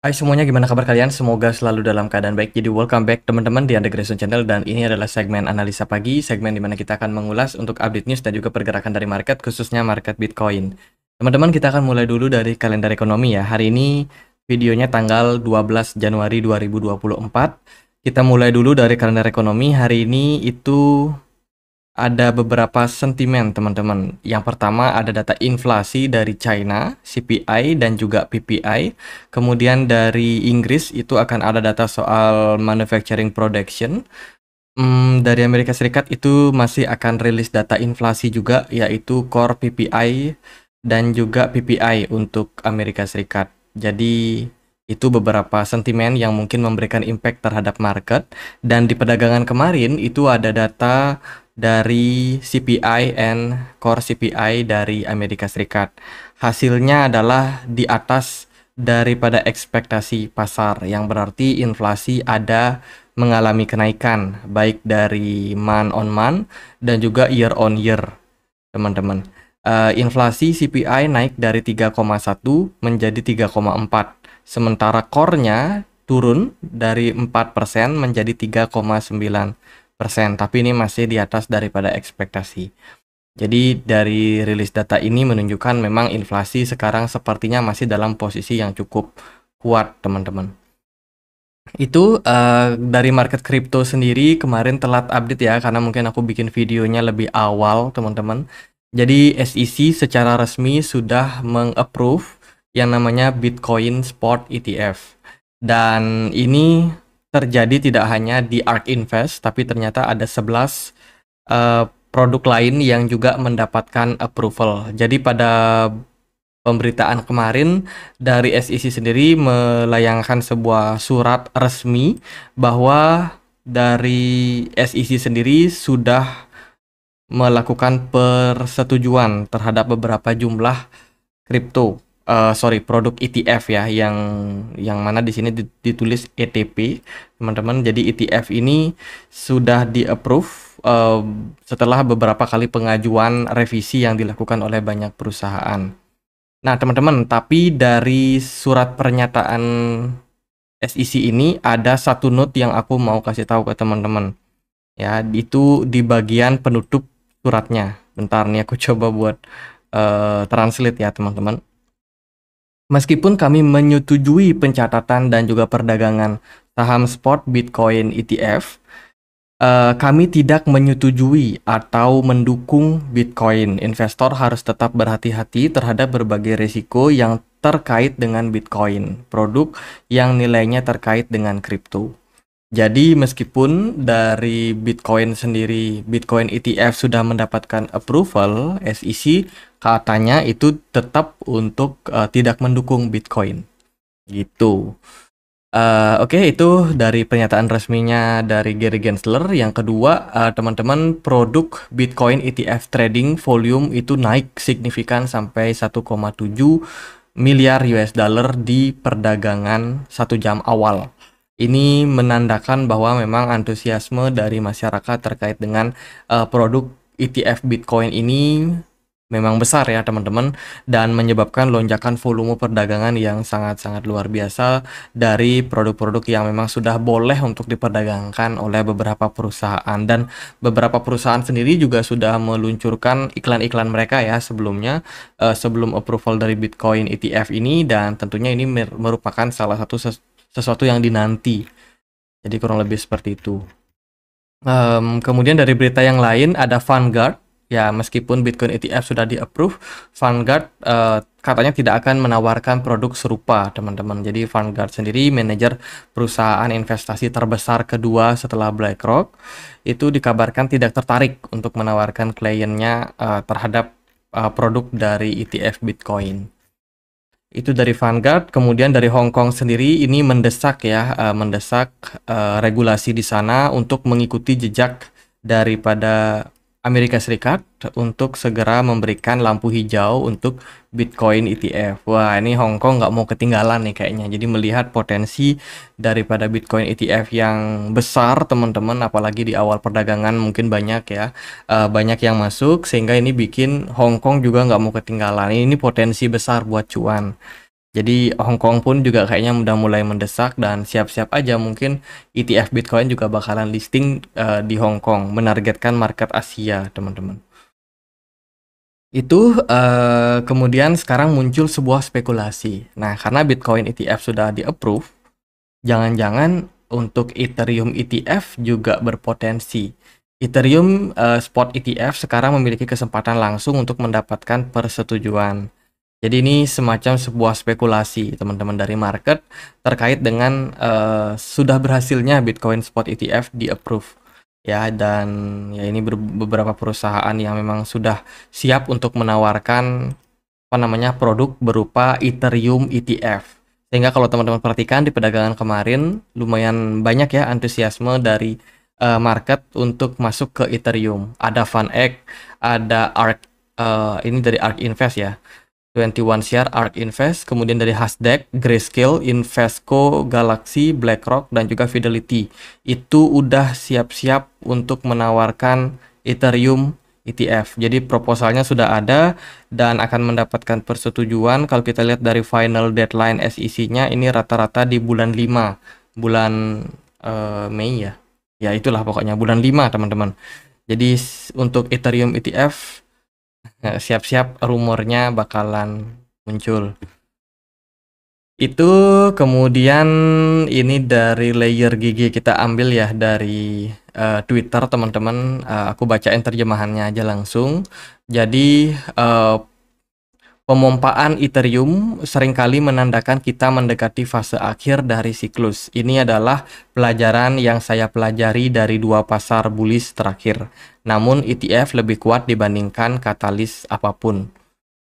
Hai semuanya, gimana kabar kalian? Semoga selalu dalam keadaan baik. Jadi welcome back teman-teman di Undergraduate Channel, dan ini adalah segmen analisa pagi, segmen dimana kita akan mengulas untuk update news dan juga pergerakan dari market, khususnya market Bitcoin. Teman-teman, kita akan mulai dulu dari kalender ekonomi ya. Hari ini videonya tanggal 12 Januari 2024. Kita mulai dulu dari kalender ekonomi. Hari ini itu ada beberapa sentimen teman-teman. Yang pertama ada data inflasi dari China, CPI dan juga PPI. Kemudian dari Inggris itu akan ada data soal manufacturing production. Dari Amerika Serikat itu masih akan rilis data inflasi juga, yaitu core PPI dan juga PPI untuk Amerika Serikat. Jadi itu beberapa sentimen yang mungkin memberikan impact terhadap market. Dan di perdagangan kemarin itu ada data dari CPI and core CPI dari Amerika Serikat. Hasilnya adalah di atas daripada ekspektasi pasar, yang berarti inflasi ada mengalami kenaikan baik dari month on month dan juga year on year, teman-teman. Inflasi CPI naik dari 3,1 menjadi 3,4, sementara core-nya turun dari 4% menjadi 3,9%, tapi ini masih di atas daripada ekspektasi. Jadi dari rilis data ini menunjukkan memang inflasi sekarang sepertinya masih dalam posisi yang cukup kuat, teman-teman. Itu dari market crypto sendiri kemarin telat update ya, karena mungkin aku bikin videonya lebih awal, teman-teman. Jadi SEC secara resmi sudah meng-approve yang namanya Bitcoin Spot ETF. Dan ini terjadi tidak hanya di ARK Invest, tapi ternyata ada 11 produk lain yang juga mendapatkan approval. Jadi pada pemberitaan kemarin dari SEC sendiri melayangkan sebuah surat resmi bahwa dari SEC sendiri sudah melakukan persetujuan terhadap beberapa jumlah produk ETF ya, yang mana di sini ditulis ETP, teman-teman. Jadi ETF ini sudah di-approve setelah beberapa kali pengajuan revisi yang dilakukan oleh banyak perusahaan. Nah, teman-teman, tapi dari surat pernyataan SEC ini ada satu note yang aku mau kasih tahu ke teman-teman. Ya, itu di bagian penutup suratnya. Bentar nih, aku coba buat translate ya, teman-teman. Meskipun kami menyetujui pencatatan dan juga perdagangan saham spot Bitcoin ETF, kami tidak menyetujui atau mendukung Bitcoin. Investor harus tetap berhati-hati terhadap berbagai risiko yang terkait dengan Bitcoin, produk yang nilainya terkait dengan kripto. Jadi meskipun dari Bitcoin sendiri, Bitcoin ETF sudah mendapatkan approval, SEC katanya itu tetap untuk tidak mendukung Bitcoin. Gitu. Oke, itu dari pernyataan resminya dari Gary Gensler. Yang kedua, teman-teman, produk Bitcoin ETF trading volume itu naik signifikan sampai 1,7 miliar US dollar di perdagangan 1 jam awal. Ini menandakan bahwa memang antusiasme dari masyarakat terkait dengan produk ETF Bitcoin ini memang besar ya, teman-teman, dan menyebabkan lonjakan volume perdagangan yang sangat-sangat luar biasa dari produk-produk yang memang sudah boleh untuk diperdagangkan oleh beberapa perusahaan. Dan beberapa perusahaan sendiri juga sudah meluncurkan iklan-iklan mereka ya sebelumnya, sebelum approval dari Bitcoin ETF ini, dan tentunya ini merupakan salah satu sesuatu yang dinanti. Jadi kurang lebih seperti itu. Kemudian dari berita yang lain ada Vanguard. Ya, meskipun Bitcoin ETF sudah di-approve, Vanguard katanya tidak akan menawarkan produk serupa, teman-teman. Jadi Vanguard sendiri, manajer perusahaan investasi terbesar kedua setelah BlackRock, itu dikabarkan tidak tertarik untuk menawarkan kliennya terhadap produk dari ETF Bitcoin. Itu dari Vanguard. Kemudian dari Hong Kong sendiri ini mendesak ya, regulasi di sana untuk mengikuti jejak daripada Amerika Serikat untuk segera memberikan lampu hijau untuk Bitcoin ETF. Wah, ini Hong Kong nggak mau ketinggalan nih kayaknya. Jadi melihat potensi daripada Bitcoin ETF yang besar, teman-teman, apalagi di awal perdagangan mungkin banyak ya, banyak yang masuk, sehingga ini bikin Hong Kong juga nggak mau ketinggalan. Ini potensi besar buat cuan. Jadi Hong Kong pun juga kayaknya udah mulai mendesak dan siap-siap aja mungkin ETF Bitcoin juga bakalan listing di Hong Kong, menargetkan market Asia, teman-teman. Itu kemudian sekarang muncul sebuah spekulasi. Nah, karena Bitcoin ETF sudah di-approve, jangan-jangan untuk Ethereum ETF juga berpotensi. Ethereum spot ETF sekarang memiliki kesempatan langsung untuk mendapatkan persetujuan. Jadi ini semacam sebuah spekulasi teman-teman dari market terkait dengan sudah berhasilnya Bitcoin spot ETF di-approve. Ya, dan ya ini beberapa perusahaan yang memang sudah siap untuk menawarkan apa namanya produk berupa Ethereum ETF. Sehingga kalau teman-teman perhatikan di perdagangan kemarin lumayan banyak ya antusiasme dari market untuk masuk ke Ethereum. Ada FunEgg, ada ARK, ini dari ARK Invest ya. 21 Share, ARK Invest, kemudian dari Hasdaq, Grayscale, Invesco, Galaxy, BlackRock, dan juga Fidelity. Itu udah siap-siap untuk menawarkan Ethereum ETF. Jadi proposalnya sudah ada dan akan mendapatkan persetujuan. Kalau kita lihat dari final deadline SEC-nya, ini rata-rata di bulan 5, bulan Mei ya. Ya itulah pokoknya bulan 5 teman-teman. Jadi untuk Ethereum ETF, siap-siap rumornya bakalan muncul. Itu kemudian ini dari layer GG kita ambil ya dari Twitter teman-teman. Aku bacain terjemahannya aja langsung. Jadi pemompaan Ethereum seringkali menandakan kita mendekati fase akhir dari siklus. Ini adalah pelajaran yang saya pelajari dari 2 pasar bullish terakhir. Namun ETF lebih kuat dibandingkan katalis apapun.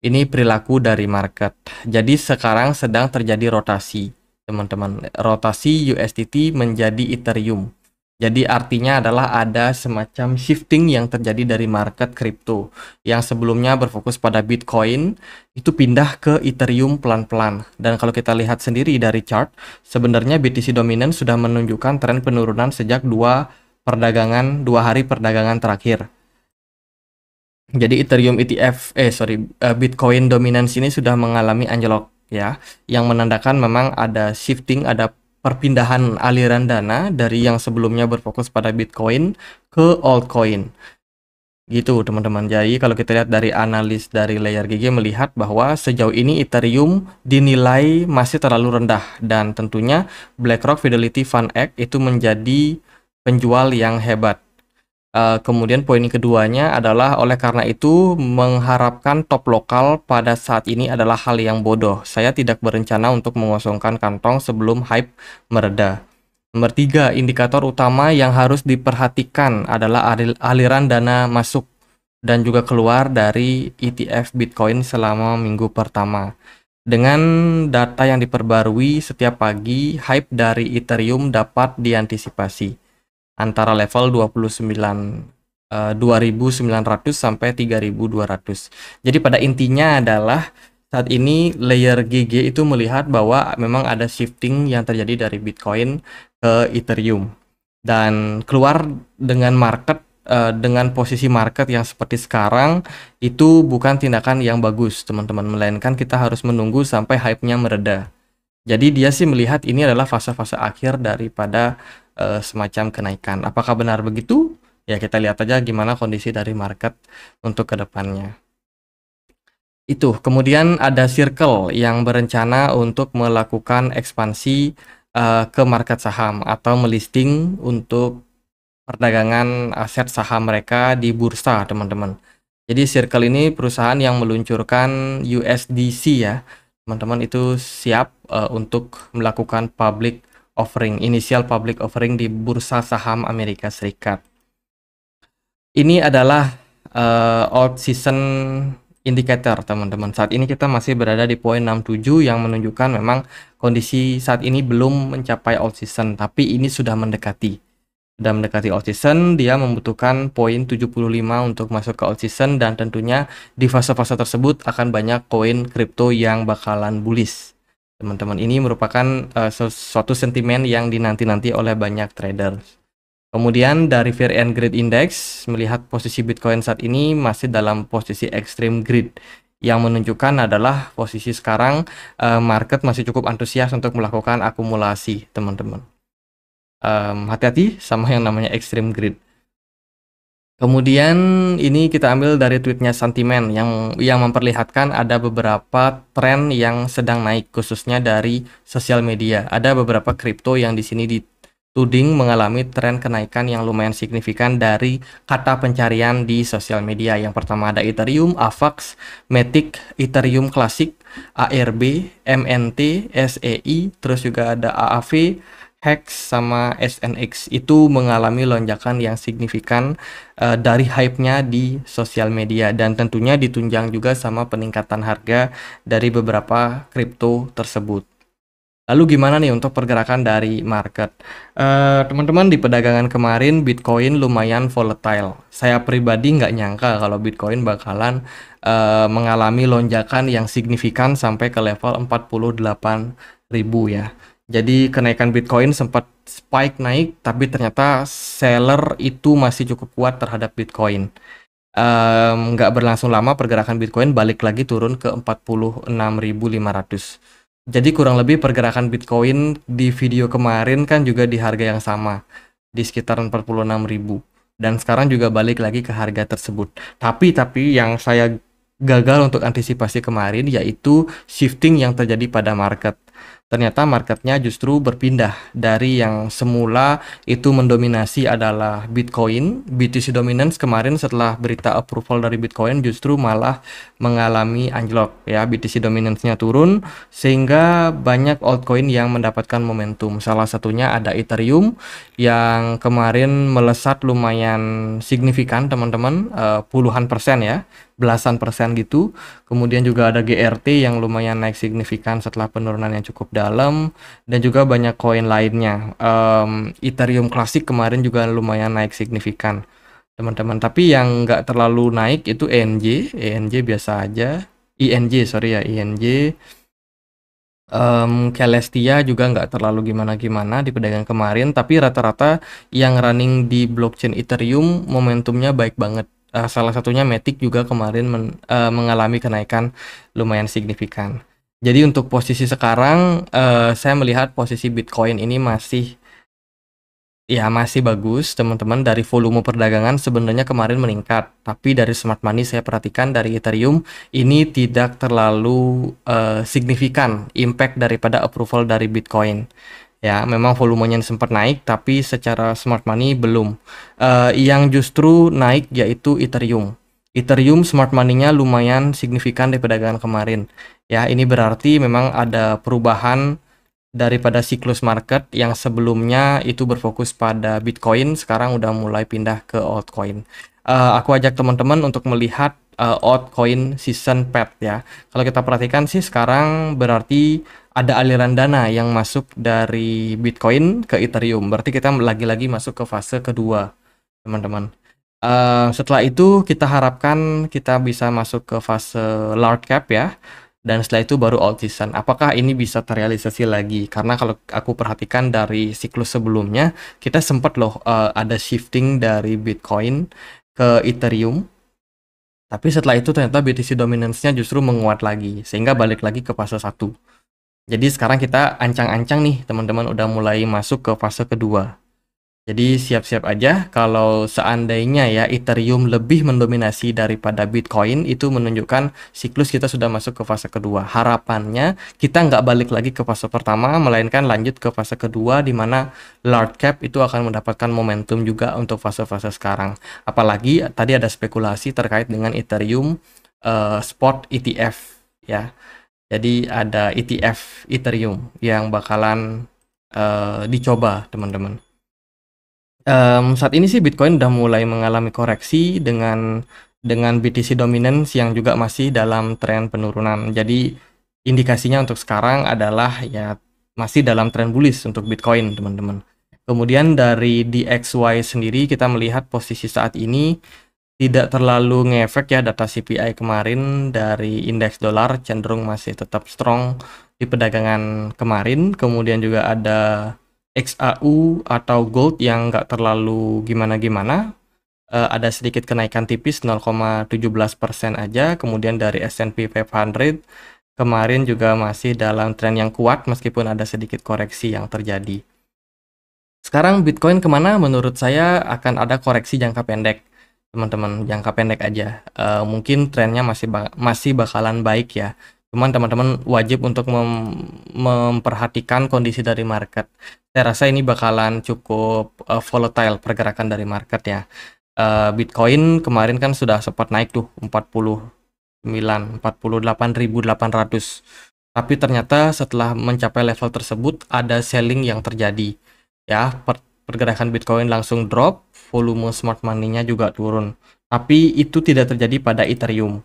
Ini perilaku dari market. Jadi sekarang sedang terjadi rotasi, teman-teman. Rotasi USDT menjadi Ethereum. Jadi artinya adalah ada semacam shifting yang terjadi dari market kripto yang sebelumnya berfokus pada Bitcoin itu pindah ke Ethereum pelan-pelan. Dan kalau kita lihat sendiri dari chart, sebenarnya BTC dominan sudah menunjukkan tren penurunan sejak 2 hari perdagangan terakhir. Jadi Ethereum ETF, Bitcoin dominance ini sudah mengalami anjlok ya, yang menandakan memang ada shifting, ada perpindahan aliran dana dari yang sebelumnya berfokus pada Bitcoin ke altcoin. Gitu teman-teman. Jadi kalau kita lihat dari analis dari Layer GG melihat bahwa sejauh ini Ethereum dinilai masih terlalu rendah dan tentunya BlackRock, Fidelity, FunEgg itu menjadi penjual yang hebat. Kemudian poin keduanya adalah oleh karena itu mengharapkan top lokal pada saat ini adalah hal yang bodoh. Saya tidak berencana untuk mengosongkan kantong sebelum hype mereda. Nomor 3, indikator utama yang harus diperhatikan adalah aliran dana masuk dan juga keluar dari ETF Bitcoin selama minggu pertama. Dengan data yang diperbarui setiap pagi, hype dari Ethereum dapat diantisipasi antara level 2.900 sampai 3.200. Jadi pada intinya adalah saat ini layer GG itu melihat bahwa memang ada shifting yang terjadi dari Bitcoin ke Ethereum dan keluar dengan market dengan posisi market yang seperti sekarang itu bukan tindakan yang bagus teman-teman, melainkan kita harus menunggu sampai hype-nya mereda. Jadi dia sih melihat ini adalah fase-fase akhir daripada semacam kenaikan. Apakah benar begitu? Ya kita lihat aja gimana kondisi dari market untuk kedepannya. Itu kemudian ada Circle yang berencana untuk melakukan ekspansi ke market saham atau melisting untuk perdagangan aset saham mereka di bursa teman-teman. Jadi Circle ini perusahaan yang meluncurkan USDC ya teman-teman, itu siap untuk melakukan initial public offering di bursa saham Amerika Serikat. Ini adalah old season indicator teman-teman. Saat ini kita masih berada di poin 67 yang menunjukkan memang kondisi saat ini belum mencapai old season, tapi ini sudah mendekati. Sudah mendekati old season, dia membutuhkan poin 75 untuk masuk ke old season dan tentunya di fase-fase tersebut akan banyak koin kripto yang bakalan bullish. Teman-teman, ini merupakan suatu sentimen yang dinanti-nanti oleh banyak trader. Kemudian dari Fear and Greed Index melihat posisi Bitcoin saat ini masih dalam posisi extreme greed. yang menunjukkan adalah posisi sekarang market masih cukup antusias untuk melakukan akumulasi, teman-teman. Hati-hati sama yang namanya extreme greed. Kemudian ini kita ambil dari tweetnya Sentiment yang memperlihatkan ada beberapa tren yang sedang naik, khususnya dari sosial media. Ada beberapa kripto yang di sini dituding mengalami tren kenaikan yang lumayan signifikan dari kata pencarian di sosial media. Yang pertama ada Ethereum, AVAX, Matic, Ethereum Classic, ARB, MNT, SEI, terus juga ada AAV, Hex sama SNX. Itu mengalami lonjakan yang signifikan dari hype-nya di sosial media, dan tentunya ditunjang juga sama peningkatan harga dari beberapa kripto tersebut. Lalu gimana nih untuk pergerakan dari market? Teman-teman, di perdagangan kemarin Bitcoin lumayan volatile. Saya pribadi nggak nyangka kalau Bitcoin bakalan mengalami lonjakan yang signifikan sampai ke level 48.000 ya. Jadi kenaikan Bitcoin sempat spike naik, tapi ternyata seller itu masih cukup kuat terhadap Bitcoin. Nggak berlangsung lama, pergerakan Bitcoin balik lagi turun ke 46.500. Jadi kurang lebih pergerakan Bitcoin di video kemarin kan juga di harga yang sama, di sekitar 46.000. Dan sekarang juga balik lagi ke harga tersebut. Tapi yang saya gagal untuk antisipasi kemarin yaitu shifting yang terjadi pada market. Ternyata marketnya justru berpindah dari yang semula itu mendominasi adalah Bitcoin. BTC Dominance kemarin setelah berita approval dari Bitcoin justru malah mengalami anjlok ya, BTC Dominance-nya turun sehingga banyak altcoin yang mendapatkan momentum. Salah satunya ada Ethereum yang kemarin melesat lumayan signifikan, teman-teman, puluhan persen ya, belasan persen gitu. Kemudian juga ada GRT yang lumayan naik signifikan setelah penurunan yang cukup dalam, dan juga banyak koin lainnya. Ethereum Classic kemarin juga lumayan naik signifikan, teman-teman. Tapi yang nggak terlalu naik itu ENJ biasa aja. INJ, sorry ya, INJ. Celestia juga nggak terlalu gimana-gimana di perdagangan kemarin, tapi rata-rata yang running di blockchain Ethereum momentumnya baik banget. Salah satunya Matic juga kemarin mengalami kenaikan lumayan signifikan. Jadi untuk posisi sekarang, saya melihat posisi Bitcoin ini masih bagus, teman-teman. Dari volume perdagangan sebenarnya kemarin meningkat, tapi dari smart money saya perhatikan dari Ethereum ini tidak terlalu signifikan impact daripada approval dari Bitcoin. Ya, memang volumenya sempat naik, tapi secara smart money belum. Yang justru naik yaitu Ethereum. Ethereum smart money-nya lumayan signifikan di perdagangan kemarin. Ya, ini berarti memang ada perubahan daripada siklus market yang sebelumnya itu berfokus pada Bitcoin, sekarang udah mulai pindah ke altcoin. Aku ajak teman-teman untuk melihat altcoin season path ya. Kalau kita perhatikan sih sekarang berarti ada aliran dana yang masuk dari Bitcoin ke Ethereum. Berarti kita lagi-lagi masuk ke fase kedua, teman-teman. Setelah itu kita harapkan kita bisa masuk ke fase large cap ya. Dan setelah itu baru alt season. Apakah ini bisa terrealisasi lagi? Karena kalau aku perhatikan dari siklus sebelumnya, kita sempat loh ada shifting dari Bitcoin ke Ethereum. Tapi setelah itu ternyata BTC dominance-nya justru menguat lagi, sehingga balik lagi ke fase 1. Jadi sekarang kita ancang-ancang nih, teman-teman udah mulai masuk ke fase kedua. Jadi siap-siap aja kalau seandainya ya Ethereum lebih mendominasi daripada Bitcoin, itu menunjukkan siklus kita sudah masuk ke fase kedua. Harapannya kita nggak balik lagi ke fase pertama, melainkan lanjut ke fase kedua di mana large cap itu akan mendapatkan momentum juga untuk fase-fase sekarang. Apalagi tadi ada spekulasi terkait dengan Ethereum spot ETF ya. Jadi ada ETF Ethereum yang bakalan dicoba, teman-teman. Saat ini sih Bitcoin udah mulai mengalami koreksi dengan BTC dominance yang juga masih dalam tren penurunan. Jadi indikasinya untuk sekarang adalah ya masih dalam tren bullish untuk Bitcoin, teman-teman. Kemudian dari DXY sendiri kita melihat posisi saat ini tidak terlalu ngefek ya, data CPI kemarin dari indeks dolar cenderung masih tetap strong di perdagangan kemarin. Kemudian juga ada XAU atau gold yang nggak terlalu gimana-gimana. ada sedikit kenaikan tipis 0,17% aja. Kemudian dari S&P 500 kemarin juga masih dalam tren yang kuat meskipun ada sedikit koreksi yang terjadi. Sekarang Bitcoin kemana? Menurut saya akan ada koreksi jangka pendek, teman-teman. Jangka pendek aja. Mungkin trennya masih bakalan baik ya. Cuman teman-teman wajib untuk memperhatikan kondisi dari market. Saya rasa ini bakalan cukup volatile pergerakan dari market ya. Bitcoin kemarin kan sudah sempat naik tuh 48.800. Tapi ternyata setelah mencapai level tersebut ada selling yang terjadi. Ya, pergerakan Bitcoin langsung drop, volume smart money-nya juga turun. Tapi itu tidak terjadi pada Ethereum.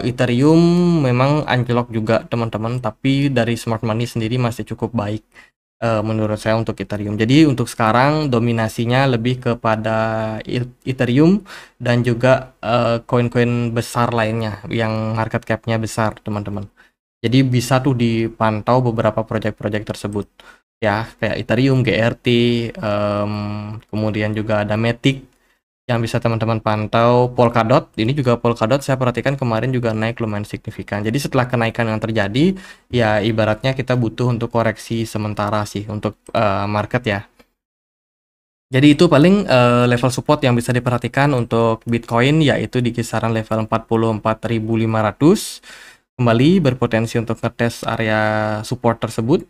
Ethereum memang anjlok juga teman-teman, tapi dari smart money sendiri masih cukup baik menurut saya untuk Ethereum. Jadi untuk sekarang dominasinya lebih kepada Ethereum dan juga koin-koin besar lainnya yang market cap-nya besar teman-teman. Jadi bisa tuh dipantau beberapa proyek-proyek tersebut ya, kayak Ethereum, GRT, kemudian juga ada Matic yang bisa teman-teman pantau. Polkadot, ini juga Polkadot saya perhatikan kemarin juga naik lumayan signifikan. Jadi setelah kenaikan yang terjadi, ya ibaratnya kita butuh untuk koreksi sementara sih untuk market ya. Jadi itu paling level support yang bisa diperhatikan untuk Bitcoin, yaitu di kisaran level 44.500. Kembali berpotensi untuk ngetes area support tersebut.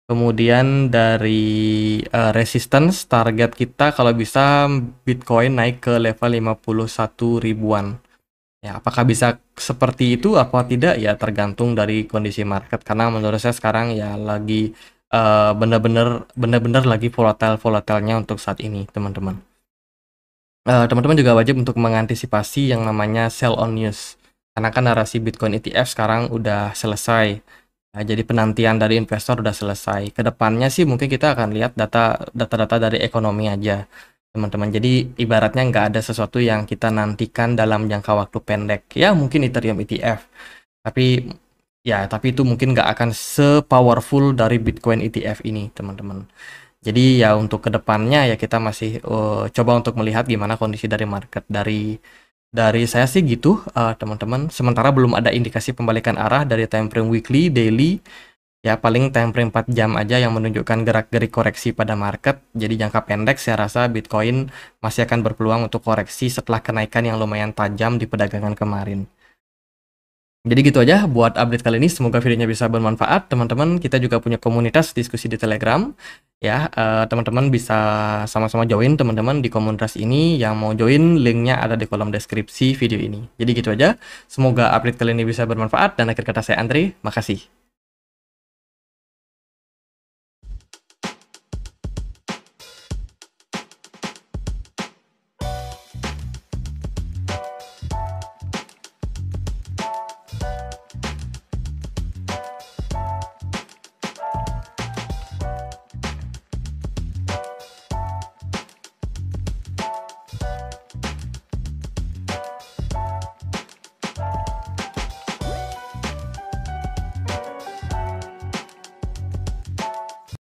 Kemudian dari resistance target kita kalau bisa Bitcoin naik ke level 51 ribuan. Ya, apakah bisa seperti itu apa tidak ya tergantung dari kondisi market, karena menurut saya sekarang ya lagi benar-benar lagi volatile-volatilenya untuk saat ini, teman-teman. Teman-teman juga wajib untuk mengantisipasi yang namanya sell on news. Karena kan narasi Bitcoin ETF sekarang udah selesai. Nah, jadi penantian dari investor udah selesai. Kedepannya sih mungkin kita akan lihat data-data dari ekonomi aja, teman-teman. Jadi ibaratnya nggak ada sesuatu yang kita nantikan dalam jangka waktu pendek. Ya mungkin Ethereum ETF. Tapi itu mungkin nggak akan se-powerful dari Bitcoin ETF ini, teman-teman. Jadi ya untuk kedepannya ya kita masih coba untuk melihat gimana kondisi dari market. Dari saya sih gitu, teman-teman. Sementara belum ada indikasi pembalikan arah dari time frame weekly, daily. Ya paling time frame 4 jam aja yang menunjukkan gerak-gerik koreksi pada market. Jadi jangka pendek saya rasa Bitcoin masih akan berpeluang untuk koreksi setelah kenaikan yang lumayan tajam di perdagangan kemarin. Jadi gitu aja buat update kali ini. Semoga videonya bisa bermanfaat. Teman-teman, kita juga punya komunitas diskusi di Telegram. Ya, teman-teman bisa sama-sama join teman-teman di komunitas ini. Yang mau join, linknya ada di kolom deskripsi video ini. Jadi gitu aja. Semoga update kali ini bisa bermanfaat. Dan akhir kata saya Andre, makasih.